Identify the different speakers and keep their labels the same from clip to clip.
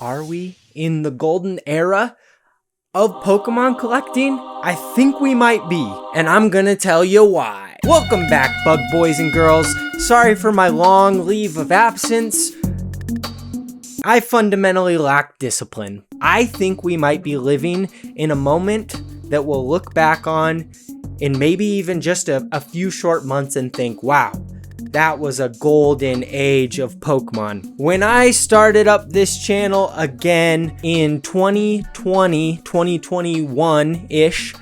Speaker 1: Are we in the golden era of Pokemon collecting? I think we might be, and I'm gonna tell you why. Welcome back, bug boys and girls. Sorry for my long leave of absence. I fundamentally lack discipline. I think we might be living in a moment that we'll look back on in maybe even just a few short months and think, wow, that was a golden age of Pokemon. When I started up this channel again in 2021-ish,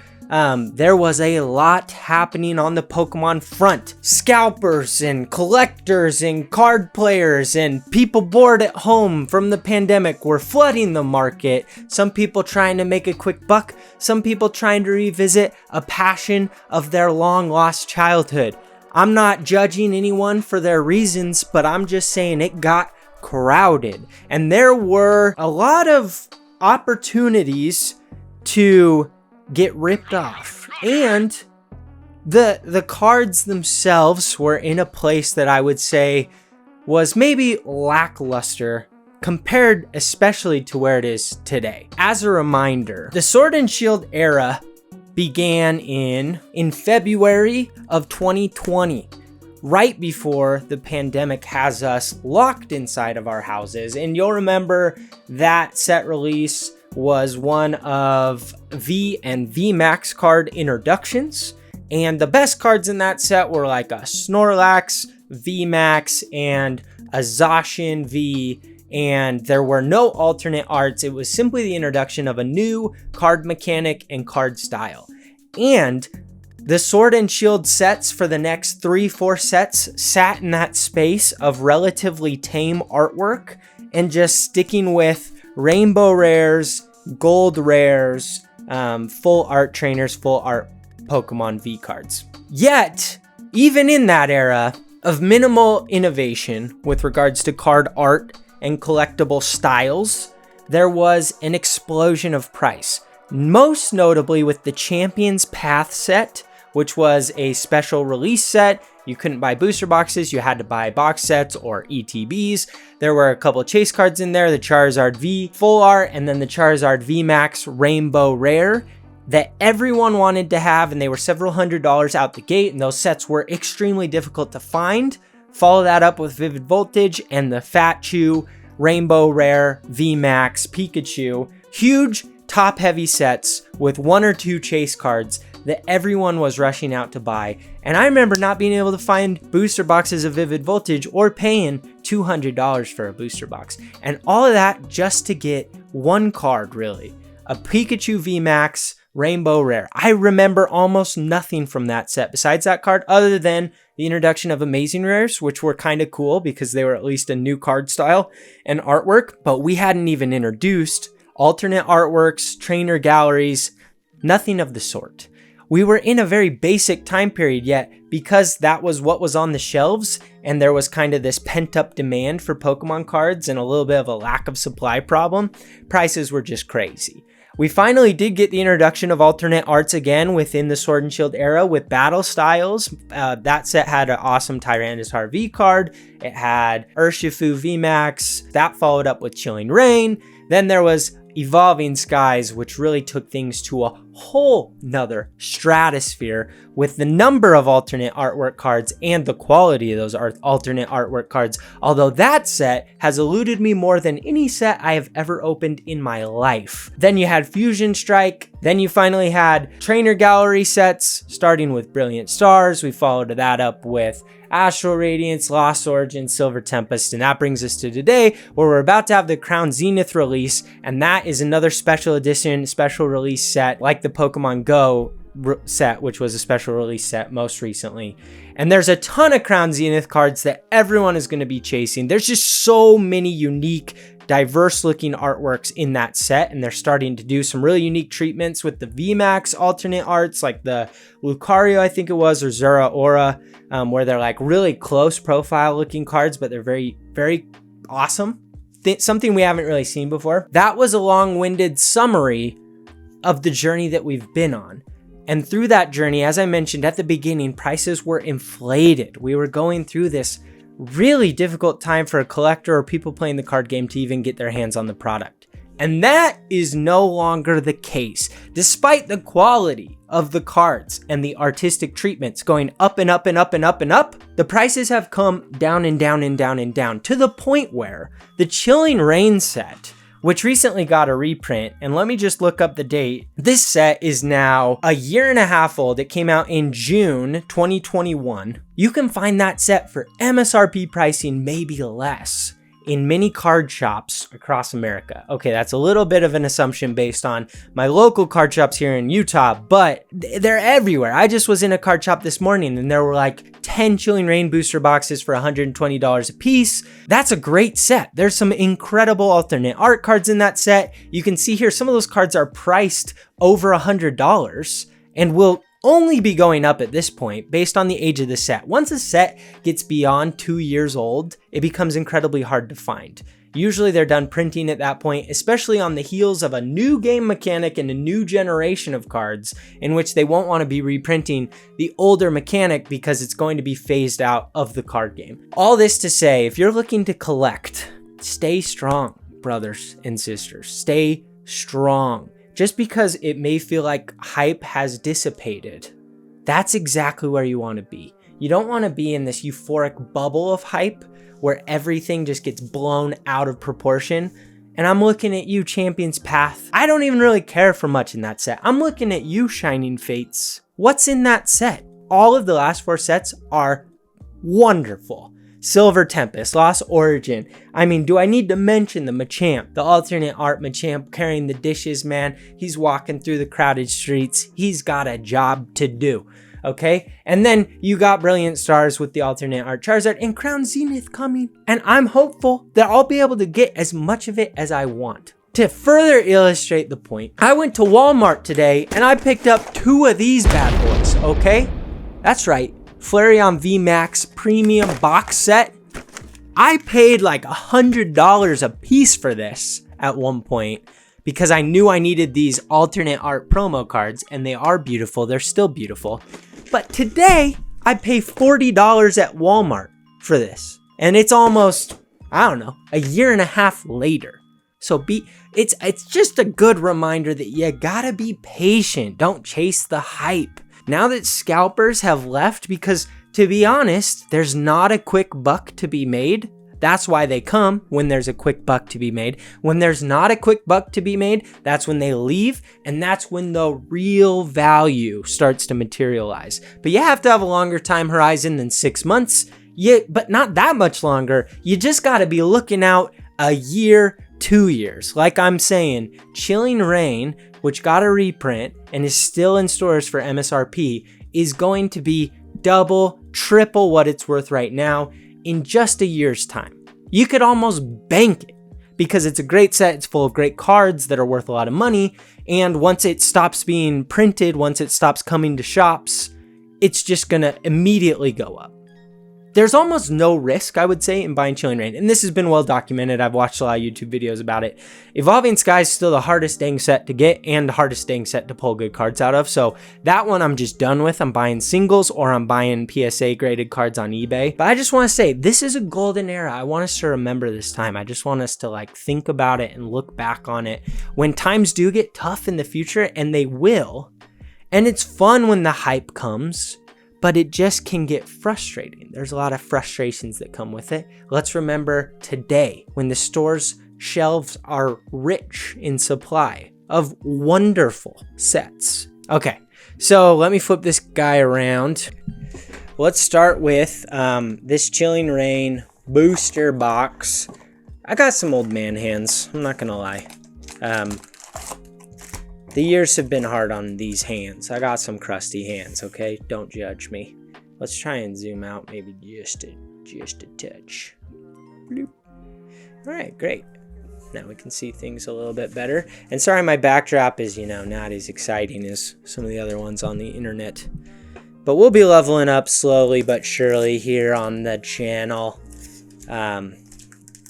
Speaker 1: there was a lot happening on the Pokemon front. Scalpers and collectors and card players and people bored at home from the pandemic were flooding the market. Some people trying to make a quick buck, some people trying to revisit a passion of their long lost childhood. I'm not judging anyone for their reasons, but I'm just saying it got crowded. And there were a lot of opportunities to get ripped off. And the cards themselves were in a place that I would say was maybe lackluster compared especially to where it is today. As a reminder, the Sword and Shield era began in February of 2020, right before the pandemic has us locked inside of our houses. And you'll remember that set release was one of V and VMAX card introductions. And the best cards in that set were like a Snorlax VMAX and a Zacian V. And there were no alternate arts. It was simply the introduction of a new card mechanic and card style. And the Sword and Shield sets for the next 3-4 sets sat in that space of relatively tame artwork and just sticking with rainbow rares, gold rares, full art trainers, full art Pokemon V cards. Yet, even in that era of minimal innovation with regards to card art and collectible styles, there was an explosion of price. Most notably with the Champions Path set, which was a special release set. You couldn't buy booster boxes, you had to buy box sets or ETBs. There were a couple of chase cards in there, the Charizard V Full Art, and then the Charizard V Max Rainbow Rare that everyone wanted to have, and they were several $100s out the gate, and those sets were extremely difficult to find. Follow that up with Vivid Voltage and the Fat Chew Rainbow Rare VMAX Pikachu. Huge top heavy sets with 1 or 2 chase cards that everyone was rushing out to buy. And I remember not being able to find booster boxes of Vivid Voltage or paying $200 for a booster box. And all of that just to get one card, really. A Pikachu VMAX Rainbow Rare. I remember almost nothing from that set besides that card other than the introduction of Amazing Rares, which were kind of cool because they were at least a new card style and artwork, but we hadn't even introduced alternate artworks, trainer galleries, nothing of the sort. We were in a very basic time period, yet because that was what was on the shelves and there was kind of this pent-up demand for Pokemon cards and a little bit of a lack of supply problem, prices were just crazy. We finally did get the introduction of alternate arts again within the Sword and Shield era with battle styles. That set had an awesome Tyranitar V card. It had Urshifu VMAX. That followed up with Chilling Reign. Then there was Evolving Skies, which really took things to a whole nother stratosphere with the number of alternate artwork cards and the quality of those alternate artwork cards. Although that set has eluded me more than any set I have ever opened in my life. Then you had Fusion Strike. Then you finally had trainer gallery sets, starting with Brilliant Stars. We followed that up with Astral Radiance, Lost Origin, Silver Tempest, and that brings us to today where we're about to have the Crown Zenith release, and that is another special edition, special release set like the Pokemon Go set, which was a special release set most recently. And there's a ton of Crown Zenith cards that everyone is going to be chasing. There's just so many unique, diverse looking artworks in that set, and they're starting to do some really unique treatments with the VMAX alternate arts like the Lucario, I think it was, or Zeraora, where they're like really close profile looking cards, but they're very, very awesome. Something we haven't really seen before. That was a long-winded summary of the journey that we've been on. And through that journey, as I mentioned at the beginning, prices were inflated. We were going through this really difficult time for a collector or people playing the card game to even get their hands on the product. And that is no longer the case. Despite the quality of the cards and the artistic treatments going up and up and up and up and up, the prices have come down and down and down and down to the point where the Chilling Reign set, which recently got a reprint, and let me just look up the date. This set is now a year and a half old. It came out in June 2021. You can find that set for MSRP pricing, maybe less, in many card shops across America. Okay, that's a little bit of an assumption based on my local card shops here in Utah, but they're everywhere. I just was in a card shop this morning and there were like 10 Chilling Reign booster boxes for $120 a piece. That's a great set. There's some incredible alternate art cards in that set. You can see here some of those cards are priced over $100 and will only be going up at this point based on the age of the set. Once a set gets beyond 2 years old, it becomes incredibly hard to find. Usually they're done printing at that point, especially on the heels of a new game mechanic and a new generation of cards in which they won't want to be reprinting the older mechanic because it's going to be phased out of the card game. All this to say, if you're looking to collect, stay strong, brothers and sisters. Stay strong. Just because it may feel like hype has dissipated, that's exactly where you want to be. You don't want to be in this euphoric bubble of hype where everything just gets blown out of proportion. And I'm looking at you, Champion's Path. I don't even really care for much in that set. I'm looking at you, Shining Fates. What's in that set? All of the last 4 sets are wonderful. Silver Tempest, Lost Origin. I mean, do I need to mention the Machamp, the alternate art Machamp carrying the dishes, man? He's walking through the crowded streets. He's got a job to do, okay? And then you got Brilliant Stars with the alternate art Charizard and Crown Zenith coming. And I'm hopeful that I'll be able to get as much of it as I want. To further illustrate the point, I went to Walmart today and I picked up 2 of these bad boys, okay? That's right. Flareon VMAX premium box set. I paid like $100 a piece for this at one point because I knew I needed these alternate art promo cards, and they are beautiful. They're still beautiful. But today I pay $40 at Walmart for this, and it's almost, I don't know, a year and a half later. So it's just a good reminder that you gotta be patient. Don't chase the hype. Now that scalpers have left, because to be honest, there's not a quick buck to be made. That's why they come when there's a quick buck to be made. When there's not a quick buck to be made, that's when they leave, and that's when the real value starts to materialize. But you have to have a longer time horizon than 6 months, but not that much longer. You just got to be looking out a year, 2 years. Like I'm saying, Chilling Reign, which got a reprint and is still in stores for MSRP, is going to be double, triple what it's worth right now in just a year's time. You could almost bank it because it's a great set. It's full of great cards that are worth a lot of money. And once it stops being printed, once it stops coming to shops, it's just going to immediately go up. There's almost no risk, I would say, in buying Chilling Reign. And this has been well documented. I've watched a lot of YouTube videos about it. Evolving Sky is still the hardest dang set to get and the hardest dang set to pull good cards out of. So that one I'm just done with. I'm buying singles or I'm buying PSA graded cards on eBay. But I just want to say, this is a golden era. I want us to remember this time. I just want us to think about it and look back on it when times do get tough in the future, and they will. And it's fun when the hype comes, but it just can get frustrating. There's a lot of frustrations that come with it. Let's remember today when the store's shelves are rich in supply of wonderful sets. Okay, so let me flip this guy around. Let's start with this Chilling Reign booster box. I got some old man hands, I'm not gonna lie. The years have been hard on these hands. I got some crusty hands, okay? Don't judge me. Let's try and zoom out maybe just a touch. Bloop. All right, great. Now we can see things a little bit better. And sorry, my backdrop is, not as exciting as some of the other ones on the internet. But we'll be leveling up slowly but surely here on the channel.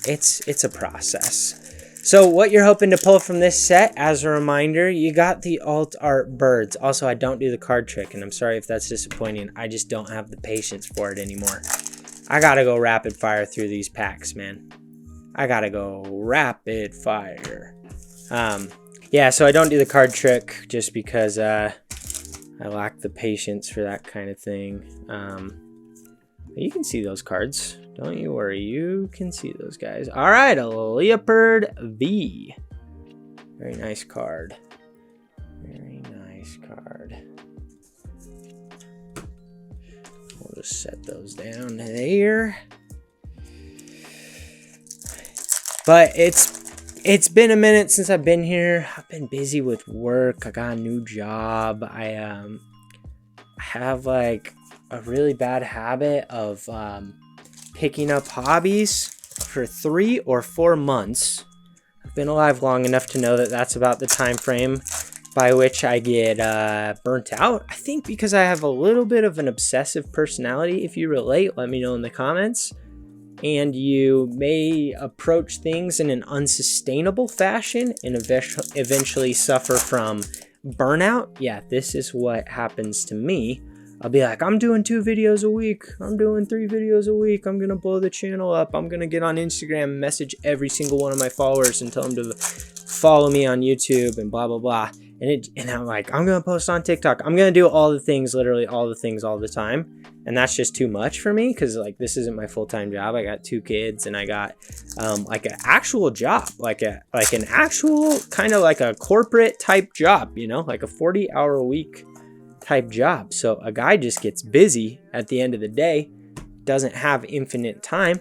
Speaker 1: It's a process. So what you're hoping to pull from this set, as a reminder, you got the alt art birds. Also, I don't do the card trick, and I'm sorry if that's disappointing. I just don't have the patience for it anymore. I gotta go rapid fire through these packs, man. I gotta go rapid fire. Yeah, so I don't do the card trick just because I lack the patience for that kind of thing. You can see those cards. Don't you worry. You can see those guys. All right, a Leopard V. Very nice card. Very nice card. We'll just set those down there. But it's been a minute since I've been here. I've been busy with work. I got a new job. I have like a really bad habit of picking up hobbies for 3 or 4 months. I've been alive long enough to know that that's about the time frame by which I get burnt out. I think because I have a little bit of an obsessive personality. If you relate, let me know in the comments. And you may approach things in an unsustainable fashion and eventually suffer from burnout. Yeah, this is what happens to me. I'll be like, I'm doing 2 videos a week. I'm doing 3 videos a week. I'm going to blow the channel up. I'm going to get on Instagram and message every single one of my followers and tell them to follow me on YouTube and blah, blah, blah. And I'm like, I'm going to post on TikTok. I'm going to do all the things, literally all the things all the time. And that's just too much for me because like this isn't my full-time job. I got 2 kids and I got like an actual job, like an actual kind of like a corporate type job, you know, like a 40-hour a week type job. So a guy just gets busy at the end of the day, doesn't have infinite time.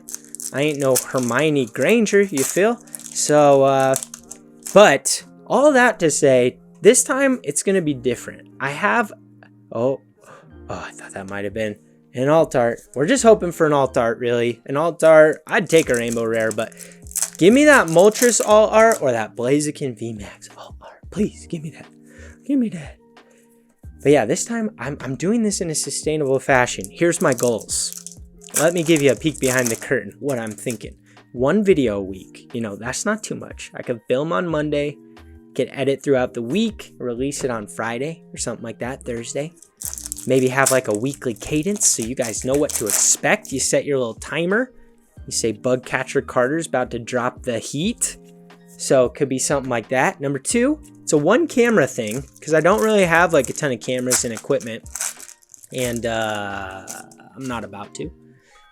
Speaker 1: I ain't no Hermione Granger, you feel? So, but all that to say, this time it's going to be different. I have, oh, I thought that might have been an alt art. We're just hoping for an alt art, really. An alt art, I'd take a rainbow rare, but give me that Moltres alt art or that Blaziken VMAX alt art. Please, give me that. Give me that. But yeah, this time I'm doing this in a sustainable fashion. Here's my goals. Let me give you a peek behind the curtain, what I'm thinking. 1 video a week. You know, that's not too much. I could film on Monday, could edit throughout the week, release it on Friday or something like that, Thursday. Maybe have like a weekly cadence so you guys know what to expect. You set your little timer. You say Bug Catcher Carter's about to drop the heat. So it could be something like that. Number 2, it's a 1 camera thing because I don't really have like a ton of cameras and equipment. And I'm not about to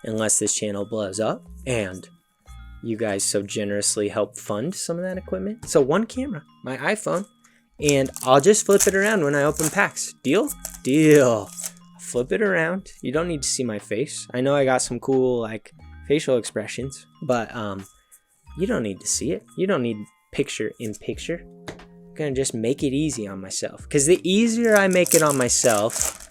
Speaker 1: unless this channel blows up and you guys so generously help fund some of that equipment. So 1 camera, my iPhone. And I'll just flip it around when I open packs. Deal? Deal. Flip it around. You don't need to see my face. I know I got some cool like facial expressions, but you don't need to see it. You don't need picture in picture. I'm gonna just make it easy on myself. Because the easier I make it on myself,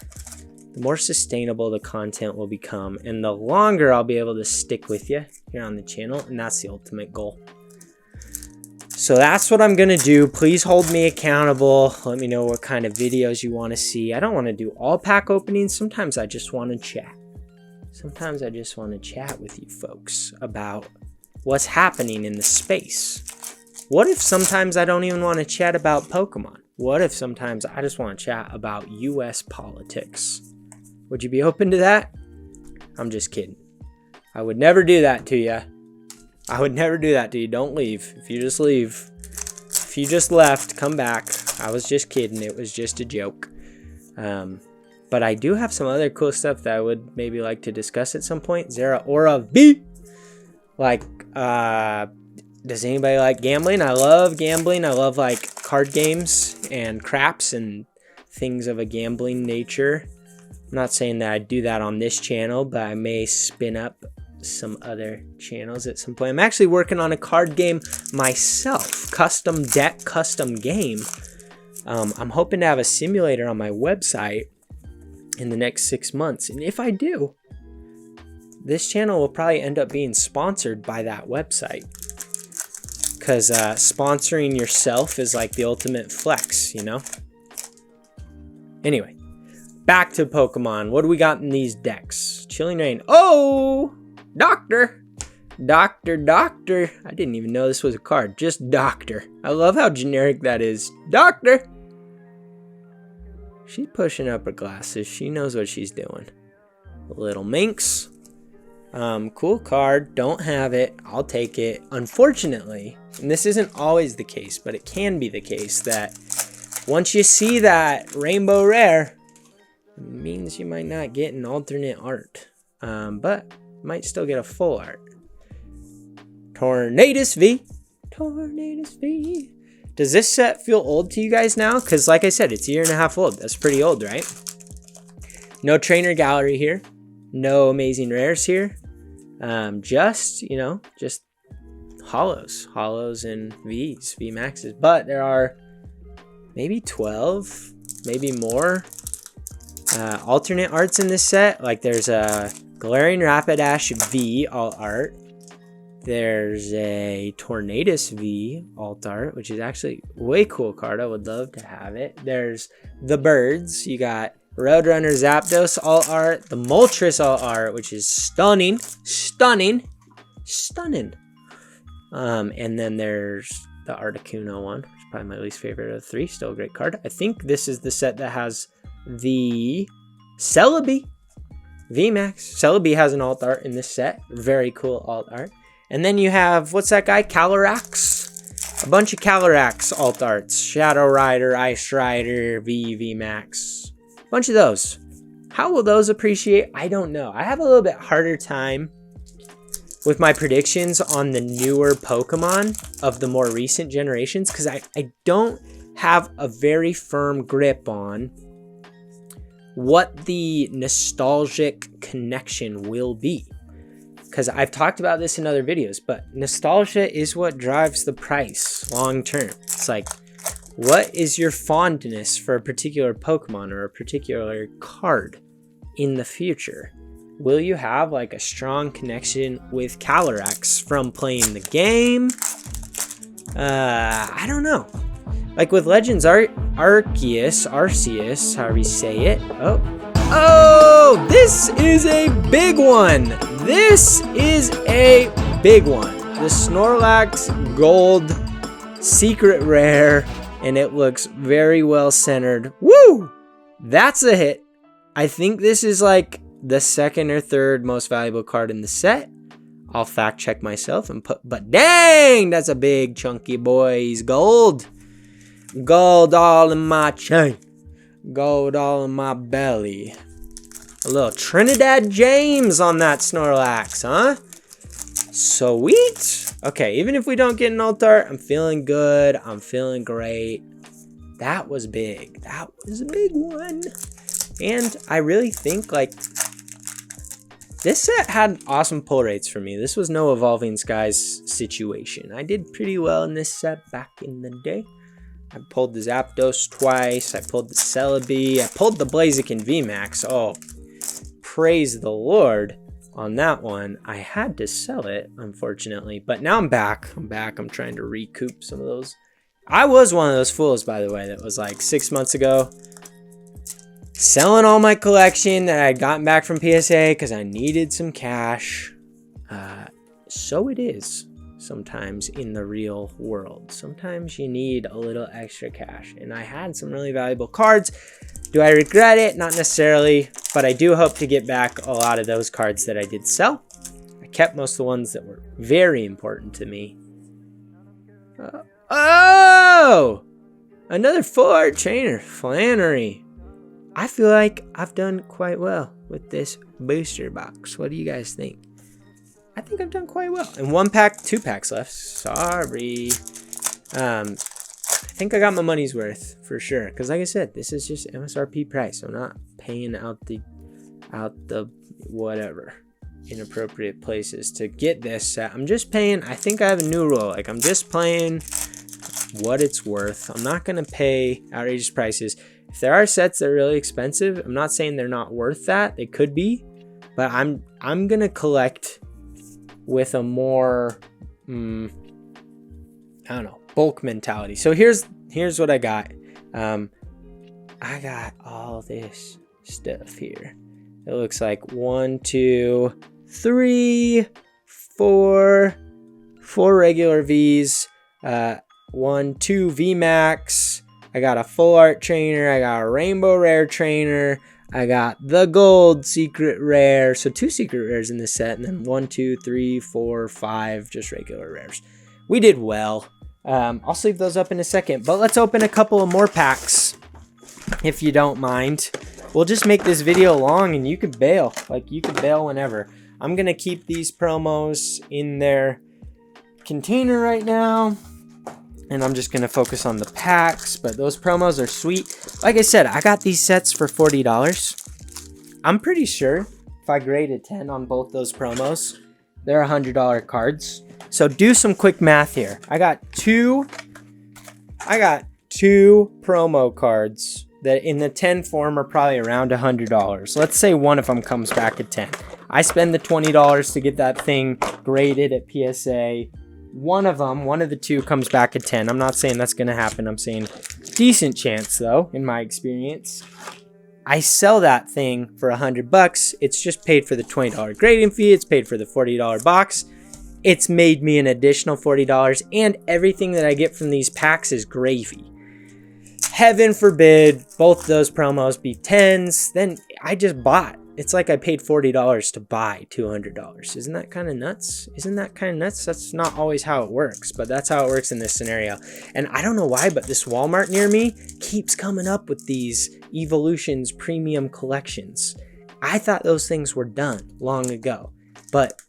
Speaker 1: the more sustainable the content will become. And the longer I'll be able to stick with you here on the channel. And that's the ultimate goal. So that's what I'm going to do. Please hold me accountable. Let me know what kind of videos you want to see. I don't want to do all pack openings. Sometimes I just want to chat. Sometimes I just want to chat with you folks about what's happening in the space. What if sometimes I don't even want to chat about Pokemon? What if sometimes I just want to chat about US politics? Would you be open to that? I'm just kidding. I would never do that to you. I would never do that to you. Don't leave. If you just leave, if you just left, come back. I was just kidding. It was just a joke. But I do have some other cool stuff that I would maybe like to discuss at some point. Zeraora V. Like, does anybody like gambling? I love gambling. I love like card games and craps and things of a gambling nature. I'm not saying that I do that on this channel, but I may spin up some other channels at some point. I'm actually working on a card game myself, custom deck, custom game. I'm hoping to have a simulator on my website in the next 6 months. And if I do, this channel will probably end up being sponsored by that website. Because sponsoring yourself is like the ultimate flex, you know? Anyway, back to Pokemon. What do we got in these decks? Chilling Reign. Oh! Doctor! Doctor! I didn't even know this was a card. Just Doctor. I love how generic that is. Doctor! She's pushing up her glasses. She knows what she's doing. Little Minx. Cool card. Don't have it. I'll take it. Unfortunately, and this isn't always the case, but it can be the case that once you see that rainbow rare, it means you might not get an alternate art. But might still get a full art. Tornadus V. Tornadus V. Does this set feel old to you guys now? Because like I said, it's a year and a half old. That's pretty old, right? No trainer gallery here. No amazing rares here. Just hollows and Vs, V maxes. But there are maybe 12, maybe more alternate arts in this set. Like there's a Glaring Rapidash V alt art. There's a Tornadus V alt art, which is actually way cool card. I would love to have it. There's the birds. You got Roadrunner Zapdos alt art, the Moltres alt art, which is stunning. And then there's the Articuno one, which is probably my least favorite of the three. Still a great card. I think this is the set that has the Celebi VMAX. Celebi has an alt art in this set. Very cool alt art. And then you have, what's that guy? Calyrax. A bunch of Calyrax alt arts. Shadow Rider, Ice Rider, VMAX. A bunch of those. How will those appreciate? I don't know. I have a little bit harder time with my predictions on the newer Pokemon of the more recent generations because I don't have a very firm grip on what the nostalgic connection will be. Because I've talked about this in other videos, but nostalgia is what drives the price long term. It's like, what is your fondness for a particular Pokemon or a particular card in the future? Will you have like a strong connection with Calyrax from playing the game? I don't know. Like with Legends Arceus, however you say it. Oh, this is a big one. This is a big one. The Snorlax Gold Secret Rare, and it looks very well centered. Woo! That's a hit. I think this is like the second or third most valuable card in the set. I'll fact check myself and but dang, that's a big chunky boy. He's gold. Gold all in my chain. Gold all in my belly. A little Trinidad James on that Snorlax, huh? Sweet. Okay, even if we don't get an alt art, I'm feeling good. I'm feeling great. That was big. That was a big one. And I really think like this set had awesome pull rates for me. This was no Evolving Skies situation. I did pretty well in this set back in the day. I pulled the Zapdos twice. I pulled the Celebi. I pulled the Blaziken VMAX. Oh, praise the Lord on that one. I had to sell it, unfortunately. But now I'm back. I'm trying to recoup some of those. I was one of those fools, by the way, that was like 6 months ago selling all my collection that I had gotten back from PSA because I needed some cash. So it is sometimes in the real world. Sometimes you need a little extra cash. And I had some really valuable cards. Do I regret it? Not necessarily. But I do hope to get back a lot of those cards that I did sell. I kept most of the ones that were very important to me. Oh! Another full art trainer. Flannery. I feel like I've done quite well with this booster box. What do you guys think? I think I've done quite well. And 1 pack, 2 packs left. Sorry. I think I got my money's worth for sure. Because like I said, this is just MSRP price. I'm not paying out the whatever inappropriate places to get this set. I'm just paying. I think I have a new rule. Like I'm just playing what it's worth. I'm not going to pay outrageous prices. If there are sets that are really expensive, I'm not saying they're not worth that. They could be. But I'm going to collect with a more, I don't know, bulk mentality. So here's what I got. I got all this stuff here. It looks like 1, 2, 3, 4 regular Vs, 1, 2 VMAX. I got a full art trainer. I got a rainbow rare trainer. I got the gold secret rare. So 2 secret rares in this set, and then 1, 2, 3, 4, 5 just regular rares. We did well. I'll sleeve those up in a second, but let's open a couple of more packs, if you don't mind. We'll just make this video long, and you could bail. Like, you could bail whenever. I'm going to keep these promos in their container right now, and I'm just going to focus on the packs, but those promos are sweet. Like I said, I got these sets for $40. I'm pretty sure if I grade a 10 on both those promos, they're $100 cards. So do some quick math here. I got two promo cards that in the 10 form are probably around $100. Let's say one of them comes back at 10. I spend the $20 to get that thing graded at PSA. One of the two comes back at 10. I'm not saying that's going to happen. I'm saying decent chance, though, in my experience. I sell that thing for $100. It's just paid for the $20 grading fee. It's paid for the $40 box. It's made me an additional $40, and everything that I get from these packs is gravy. Heaven forbid both those promos be 10s. Then I just bought. It's like I paid $40 to buy $200. Isn't that kind of nuts? That's not always how it works, but that's how it works in this scenario. And I don't know why, but this Walmart near me keeps coming up with these Evolutions premium collections. I thought those things were done long ago, but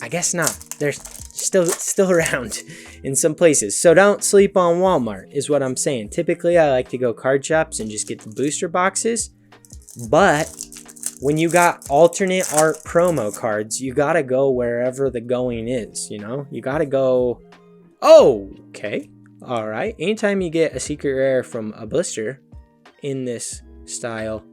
Speaker 1: I guess not. They're still around in some places. So don't sleep on Walmart is what I'm saying. Typically, I like to go card shops and just get the booster boxes, but when you got alternate art promo cards, you gotta go wherever the going is, you know? You gotta go, oh, okay, all right. Anytime you get a secret rare from a blister in this style,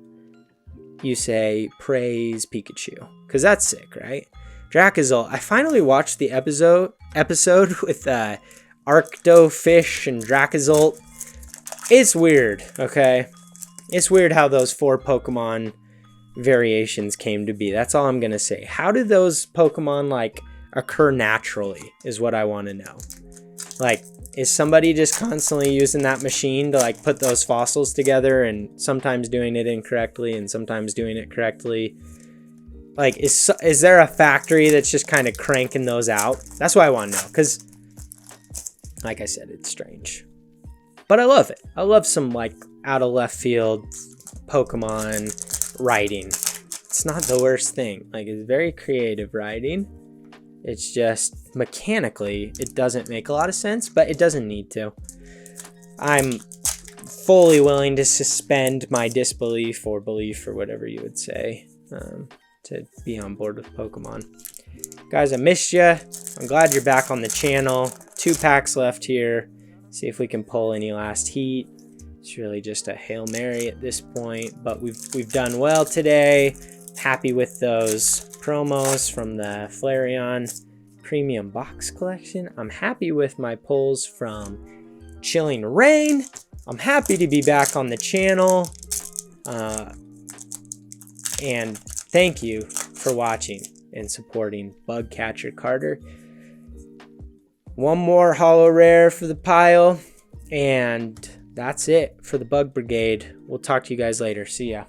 Speaker 1: you say, praise Pikachu, because that's sick, right? Dracozolt. I finally watched the episode with Arctofish and Dracozolt. It's weird, okay? It's weird how those 4 Pokemon variations came to be. That's all I'm gonna say. How do those Pokemon like occur naturally is what I want to know. Like, is somebody just constantly using that machine to like put those fossils together and sometimes doing it incorrectly and sometimes doing it correctly? Like, is there a factory that's just kind of cranking those out? That's what I want to know, because like I said, it's strange, but I love it. I love some like out of left field Pokemon writing. It's not the worst thing. Like, it's very creative writing. It's just mechanically it doesn't make a lot of sense, but it doesn't need to. I'm fully willing to suspend my disbelief or belief or whatever you would say to be on board with Pokemon. Guys, I missed you. I'm glad you're back on the channel. 2 packs left here. See if we can pull any last heat. It's really just a Hail Mary at this point, but we've done well today. Happy with those promos from the Flareon Premium Box Collection. I'm happy with my pulls from Chilling Rain. I'm happy to be back on the channel. And thank you for watching and supporting Bugcatcher Carter. One more holo rare for the pile, and that's it for the Bug Brigade. We'll talk to you guys later. See ya.